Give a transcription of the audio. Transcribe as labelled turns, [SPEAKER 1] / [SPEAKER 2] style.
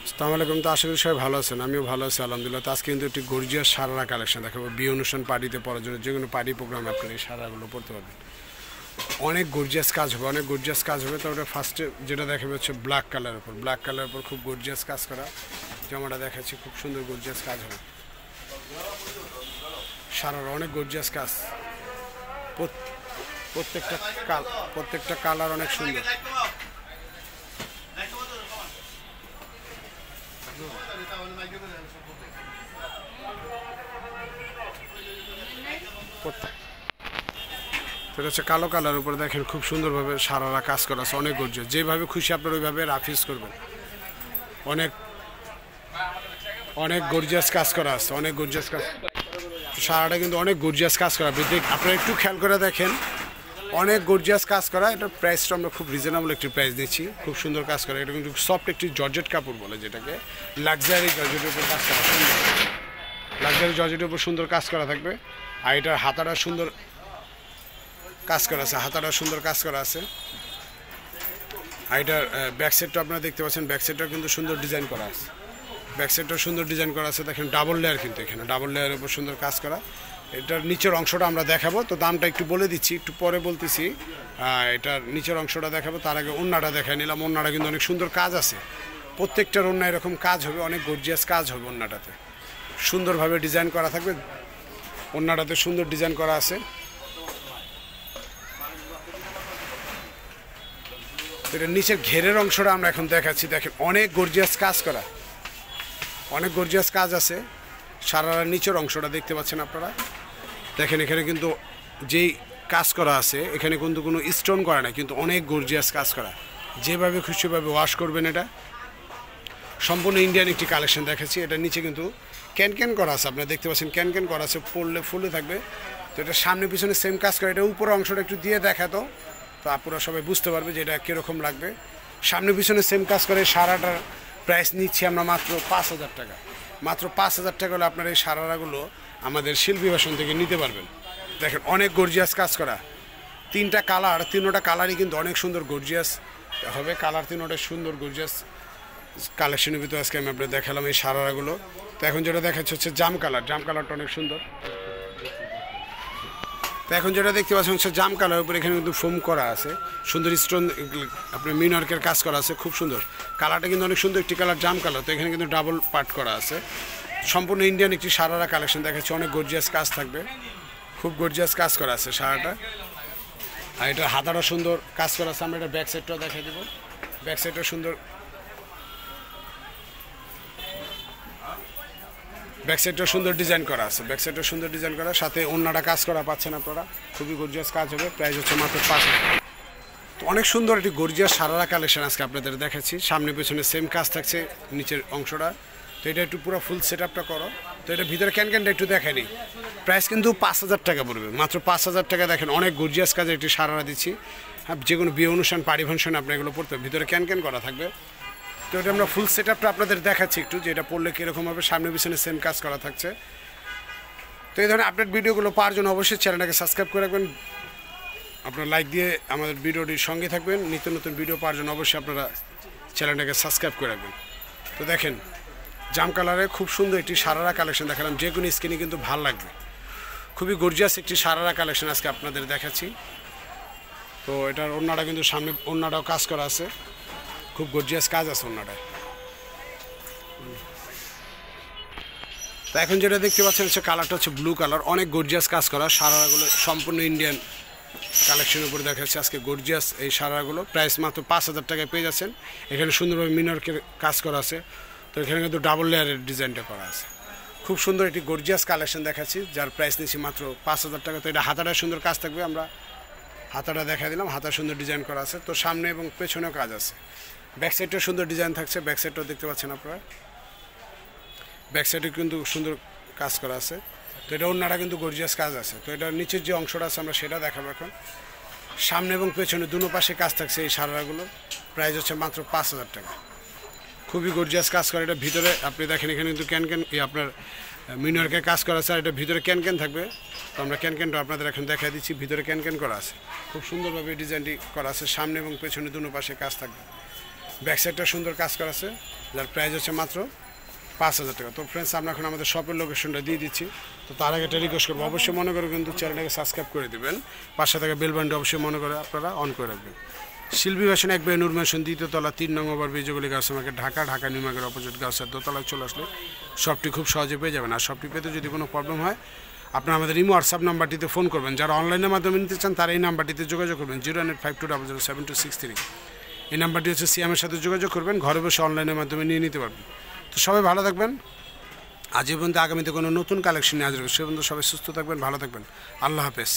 [SPEAKER 1] আসসালামু আলাইকুম। তো আশা করি সবাই ভালো আছেন, আমিও ভালো আছি আলহামদুলিল্লাহ। তো আজকে কিন্তু একটি গর্জিয়াস সারারা কালেকশন দেখাবো। বিয়ে অনুষ্ঠান, পার্টিতে পরার জন্য, যে কোনো পার্টি প্রোগ্রামে আপনার এই সারাগুলো পড়তে পারবেন। অনেক গর্জিয়াস কাজ হবে, অনেক গর্জিয়াস কাজ হবে। তো ওটা ফার্স্টে যেটা দেখাবে হচ্ছে ব্ল্যাক কালারের উপর, ব্ল্যাক কালারের উপর খুব গর্জিয়াস কাজ করা জামাটা দেখাচ্ছি। খুব সুন্দর গর্জিয়াস কাজ হবে সারারা, অনেক গর্জিয়াস কাজ। প্রত্যেকটা প্রত্যেকটা কালার অনেক সুন্দর। সেটা হচ্ছে কালো কালার উপরে দেখেন খুব সুন্দরভাবে সারারা কাজ করা আছে, অনেক গর্জিয়াস। যেভাবে খুশি আপনার ওইভাবে রাফিউজ করবেন। অনেক অনেক গর্জিয়াস কাজ করা আছে, অনেক গর্জিয়াস কাজ। সারাটা কিন্তু অনেক গর্জিয়াস কাজ করা, আপনারা একটু খেয়াল করে দেখেন, অনেক গর্জিয়াস কাজ করা। এটার প্রাইসটা আমরা খুব রিজনেবল একটি প্রাইস দিচ্ছি। খুব সুন্দর কাজ করা, এটা কিন্তু সফট একটি জর্জেট কাপড় বলে, যেটাকে লাক্সারি জর্জেটের উপর কাজ করা, সুন্দর লাক্সারি জর্জেটের উপর সুন্দর কাজ করা থাকবে। আর এটার হাতাটা সুন্দর কাজ করা আছে, হাতাটা সুন্দর কাজ করা আছে। আর এটার ব্যাক সাইডটা আপনারা দেখতে পাচ্ছেন, ব্যাক সাইডটাও কিন্তু সুন্দর ডিজাইন করা আছে, ব্যাক সাইডটাও সুন্দর ডিজাইন করা আছে। দেখেন ডাবল লেয়ার, কিন্তু এখানে ডাবল লেয়ারের উপর সুন্দর কাজ করা। এটার নিচের অংশটা আমরা দেখাবো, তো দামটা একটু বলে দিচ্ছি, একটু পরে বলতেছি। এটার নিচের অংশটা দেখাবো, তার আগে ওড়নাটা দেখাই নিলাম। ওড়নাটা কিন্তু অনেক সুন্দর কাজ আছে, প্রত্যেকটার ওড়না এরকম কাজ হবে, অনেক গর্জিয়াস কাজ হবে। ওড়নাটাতে সুন্দরভাবে ডিজাইন করা থাকবে, ওড়নাটাতে সুন্দর ডিজাইন করা আছে। এটার নিচের ঘেরের অংশটা আমরা এখন দেখাচ্ছি। দেখেন অনেক গর্জিয়াস কাজ করা, অনেক গর্জিয়াস কাজ আছে। সারার নিচের অংশটা দেখতে পাচ্ছেন আপনারা, দেখেন এখানে কিন্তু যেই কাজ করা আছে, এখানে কিন্তু কোনো স্টোন করা না, কিন্তু অনেক গর্জিয়াস কাজ করা। যেভাবে খুশিভাবে ওয়াশ করবেন। এটা সম্পূর্ণ ইন্ডিয়ান একটি কালেকশন দেখাচ্ছি। এটা নিচে কিন্তু ক্যান করা আছে, আপনারা দেখতে পাচ্ছেন ক্যান করা আছে, পড়লে ফুলে থাকবে। তো এটা সামনে পিছনে সেম কাজ করে। এটা উপরের অংশটা একটু দিয়ে দেখাতো, তো আপনারা সবাই বুঝতে পারবে যে এটা কীরকম লাগবে। সামনে পিছনে সেম কাজ করে। সারাটার প্রাইস নিচ্ছি আমরা মাত্র 5,000 টাকা। মাত্র 5,000 টাকা হলে আপনার এই সারারাগুলো আমাদের শিল্পী ভাষণ থেকে নিতে পারবেন। দেখেন অনেক গর্জিয়াস কাজ করা, তিনটা কালার, তিনোটা কালারই কিন্তু অনেক সুন্দর গর্জিয়াস হবে। কালার তিনোটা সুন্দর গর্জিয়াস কালেকশনের ভিতরে আজকে আমি আপনাদের দেখালাম এই সারারাগুলো। তো এখন যেটা দেখাচ্ছে হচ্ছে জাম কালার, জাম কালারটা অনেক সুন্দর। তো এখন যেটা দেখতে পাচ্ছেন হচ্ছে জাম কালার উপরে, এখানে কিন্তু ফোম করা আছে, সুন্দর স্টোন আপনার মিনার্কের কাজ করা আছে, খুব সুন্দর। কালারটা কিন্তু অনেক সুন্দর একটি কালার, জাম কালার। তো এখানে কিন্তু ডাবল পার্ট করা আছে। সম্পূর্ণ ইন্ডিয়ান একটি সারারা কালেকশন দেখাচ্ছে, অনেক গর্জিয়াস কাজ থাকবে, খুব গর্জিয়াস কাজ করা আছে সারাটা। আর এটার হাতাটা সুন্দর কাজ করা আছে। আমরা এটা ব্যাক সাইডটাও দেখাই দেবো, ব্যাক সাইডটা সুন্দর, ব্যাক সাইডটা সুন্দর ডিজাইন করা আছে, ব্যাক সাইডটা সুন্দর ডিজাইন করা, সাথে অন্যটা কাজ করা পাচ্ছেন আপনারা। খুবই গর্জিয়াস কাজ হবে, প্রাইস হচ্ছে মাত্র 5,000। তো অনেক সুন্দর একটি গর্জিয়াস সারারা কালেকশন আজকে আপনাদের দেখাচ্ছি। সামনে পেছনে সেম কাজ থাকছে, নিচের অংশটা। তো এটা একটু পুরো ফুল সেট আপটা করো। তো এটা ভিতরে ক্যানটা একটু দেখাই নিই। প্রাইস কিন্তু 5,000 টাকা পড়বে, মাত্র 5,000 টাকা। দেখেন অনেক গর্জিয়াস কাজে একটি সারারা দিচ্ছি। হ্যাঁ, যে কোনো বিয়ে অনুষ্ঠান, পার্টি ফাংশন আপনি এগুলো পড়তে, ভিতরে ক্যান করা থাকবে। তো এটা আমরা ফুল সেট আপটা আপনাদের দেখাচ্ছি একটু, যে এটা পড়লে কীরকম হবে। সামনে পিছনে সেম কাজ করা থাকছে। তো এই ধরনের আপডেট ভিডিওগুলো পাওয়ার জন্য অবশ্যই চ্যানেলটাকে সাবস্ক্রাইব করে রাখবেন। আপনারা লাইক দিয়ে আমাদের ভিডিওটির সঙ্গে থাকবেন। নিত্য নতুন ভিডিও পাওয়ার জন্য অবশ্যই আপনারা চ্যানেলটাকে সাবস্ক্রাইব করে রাখবেন। তো দেখেন জাম কালারে খুব সুন্দর একটি সারারা কালেকশন দেখালাম, যে কোনো স্কিনে কিন্তু ভালো লাগবে। খুবই গর্জিয়াস একটি সারারা কালেকশন আজকে আপনাদের দেখাচ্ছি। তো এটার ওড়নাটা কিন্তু সামনে ওড়নাটাও কাজ করা আছে, খুব গর্জিয়াস কাজ আছে ওড়নাটায়। তো এখন যেটা দেখতে পাচ্ছেন হচ্ছে কালারটা হচ্ছে ব্লু কালার, অনেক গর্জিয়াস কাজ করা। সারারাগুলো সম্পূর্ণ ইন্ডিয়ান কালেকশনের উপরে দেখাচ্ছে আজকে গর্জিয়াস এই সারাগুলো। প্রাইস মাত্র 5,000 টাকায় পেয়ে যাচ্ছেন। এখানে সুন্দরভাবে মিনারকের কাজ করা আছে। তো এখানে কিন্তু ডাবল লেয়ারের ডিজাইনটা করা আছে, খুব সুন্দর একটি গর্জিয়াস কালেকশন দেখাচ্ছি, যার প্রাইস নিচ্ছি মাত্র 5,000 টাকা। তো এটা হাতাটা সুন্দর কাজ থাকবে, আমরা হাতাটা দেখা দিলাম, হাতা সুন্দর ডিজাইন করা আছে। তো সামনে এবং পেছনেও কাজ আছে। ব্যাক সাইডটাও সুন্দর ডিজাইন থাকছে, ব্যাক সাইডটাও দেখতে পাচ্ছেন আপনারা, ব্যাক সাইডে কিন্তু সুন্দর কাজ করা আছে। তো এটা ওড়নাটা কিন্তু গর্জিয়াস কাজ আছে। তো এটার নিচের যে অংশটা আছে আমরা সেটা দেখাবো এখন। সামনে এবং পেছনে দুনো পাশে কাজ থাকছে এই সারাগুলো। প্রাইস হচ্ছে মাত্র 5,000 টাকা। খুবই গর্জিয়াস কাজ করে। এটা ভিতরে আপনি দেখেন এখানে কিন্তু ক্যান আপনার মিনারকে কাজ করা আছে। আর এটা ভিতরে ক্যান থাকবে। তো আমরা ক্যানটা আপনাদের এখন দেখা দিচ্ছি, ভিতরে ক্যান করা আছে, খুব সুন্দরভাবে ডিজাইনটি করা আছে। সামনে এবং পেছনে দুনো পাশে কাজ থাকবে। ব্যাক সাইডটা সুন্দর কাজ করা আছে, যার প্রাইস হচ্ছে মাত্র 5,000 টাকা। তো ফ্রেন্ডস আমরা এখন আমাদের শপের লোকেশনটা দিয়ে দিচ্ছি। তো তার আগে একটা রিকোয়েস্ট করবো, অবশ্যই মনে করে কিন্তু চ্যানেলটাকে সাবস্ক্রাইব করে দেবেন, পাশে থাকা বেল বাটনটা অবশ্যই মনে করে আপনারা অন করে রাখবেন। শিল্পী ফ্যাশন এক বাই নূর ম্যানশন, দ্বিতীয় তলা, 3 নং ওভার ব্রিজগুলি Gausia market, Dhaka new market opposite গাউসিয়ার দোতলায় চলে আসলে শপটি খুব সহজে পেয়ে যাবেন। আর শপটি পেতে যদি কোনো প্রবলেম হয় আপনারা আমাদের ইমো হোয়াটসঅ্যাপ নাম্বারটিতে ফোন করবেন। যারা অনলাইনের মাধ্যমে নিতে চান তারা এই নাম্বারটিতে যোগাযোগ করবেন 09852007263। এই নাম্বারটি হচ্ছে সিয়ামের সাথে যোগাযোগ করবেন, ঘরে বসে অনলাইনের মাধ্যমে নিয়ে নিতে পারবেন। তো সবাই ভালো থাকবেন, আজ পর্যন্ত আগামীতে কোনো নতুন কালেকশন নিয়ে আসবে, সে পর্যন্ত সবাই সুস্থ থাকবেন, ভালো থাকবেন, আল্লাহ হাফেজ।